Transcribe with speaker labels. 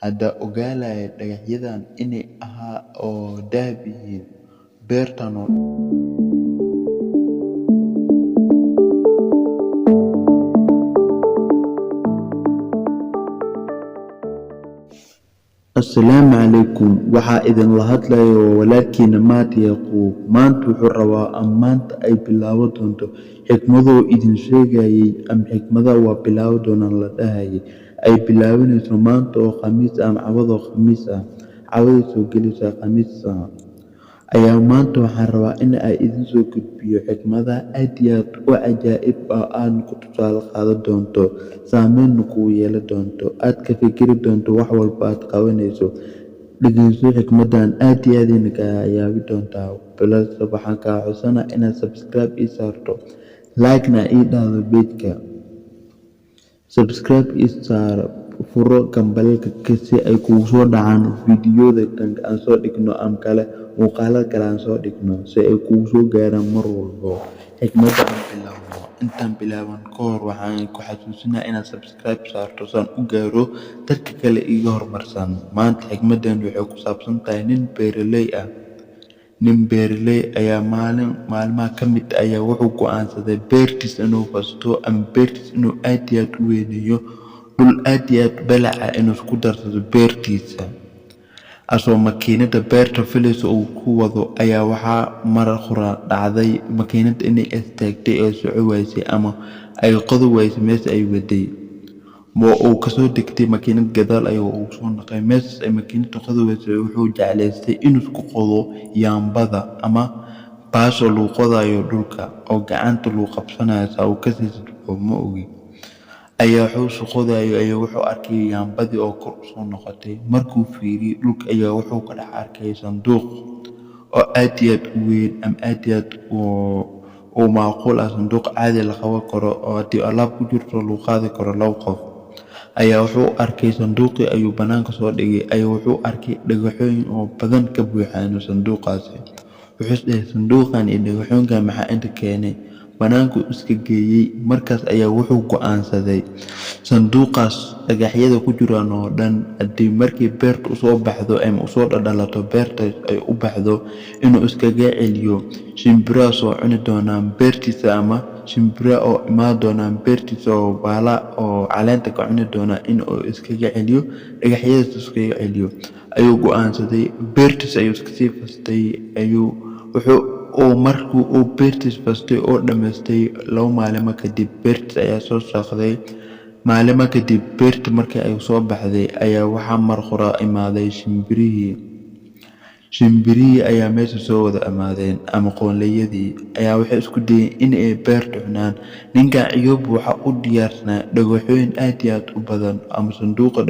Speaker 1: hadda ogaalaya dhagaxyadan inay ahaa oo dahab yihiin beertan oo Assalaamu calaykum. Waxaa idinla hadlayo walaalkiina Maad Yaquub. Maanta wuxuu rabaa ama maanta ay bilaaban doonto xikmadoo idin sheegayay ama xikmada waa bilaaban doonaan la dhahayay ay bilaabanayso maanta oo khamiis ah ama cawado khamiis ah cawada soo gelaysa khamiis ah ayaa maanta waxaan rabaa in ay idin soo gudbiyo xikmada aad iyo aad u cajaa'ib ah aan ku tusaale qaadan doonto saameynna kugu yeelan doonto aad ka fikiri doonto wax walba aad qabanayso dhegeyso xikmadan aad iyo aad ayayna kaa yaabi doontaa balse waxaan kaa codsanaa inaad subscribe ii saarto like-na ii dhahdo page-ka subscribe ii saar furo gambalelka si ay kugu soo dhacaan fiidiyoda aan soo dhigno ama kale muuqaalada kale aan soo dhigno si ay kugu soo gaaraan mar walba xikmada aan bilaabo intaan bilaaban ka hor waxaan ku xasuusinaa inaad subscribe saarto saan u gaaro dadka kale iga horumarsan maanta xikmadan waxay ku saabsan tahay nin beeraley ayaa maalmaha ka mid ayaa wuxuu go'aansaday beertiis inuu fasto ama beertiis inuu aad iyo aad u weyneeyo dhul aad iyo aad balaca inuu isku darsado beertiisa asoo makiinada beerta filaysa uu ku wado ayaa waxaa marar hore dhacday makiinada inay istaagtay ee soco waysay ama ay qodi waysay meesha ay waday uu kasoo degtay makiinad gadaal ayuu ugu soo naqay meeshaas ay makiinada qodi waysay wuxuu jeclaystay inuu isku qodo yaambada ama baasha lagu qodayo dhulka oo gacanta lagu qabsanayo saa uu kasii sidoo ma ogi ayaa wuxuu qodayo ayaa wuxuu arkay yaambadii oo kor u soo noqotay markuu fiiriyay dhulka ayaa wuxuu ka dhex arkay sanduuq oo aad iyo aad u weyn ama aad iyo aad oo macquul ah sanduuq caadi la qaban karo oo haddii alaab ku jirto lagu qaadi karo laba qof ayaa wuxuu arkay sanduuqii ayuu banaanka soo dhigay ayaa wuxuu arkay dhagaxooyin oo badan ka buuxaan sanduuqaasi wuxuu isdhahay sanduuqan iyo dhagaxoonkan maxaa inta keenay banaanku iska geeyay markaas ayaa wuxuu go'aansaday sanduuqaas dhagaxyada ku jiraan oo dhan haddii markii beerta usoo baxdo ama usoo dhalato beerta ay u baxdo inuu iskaga celiyo shimbiraha soo cuni doonaan beertiisa ama shimbira oo imaan doonaan beertiisa oo baala oo caleenta ka cuni doonaa inuu iskaga celiyo dhagaxyadaas iskaga celiyo ayuu go'aansaday beertiisa ayuu iska sii fastay oo markuu uu beertiis fastay oo dhamaystay 2 maalmo kadib beertiis ayaa soo saaqday maalmo kadib beerta markii ay soo baxday ayaa waxaa mar hore imaaday shimbirihii ayaa meesha soo wada amaadeen ama qoonleyadii ayaa waxay isku dayeen in ay beerta cunaan ninka Ciyoob waxa u diyaarsanaa dhagaxooyin aad iyo aad u badan ama sanduuqa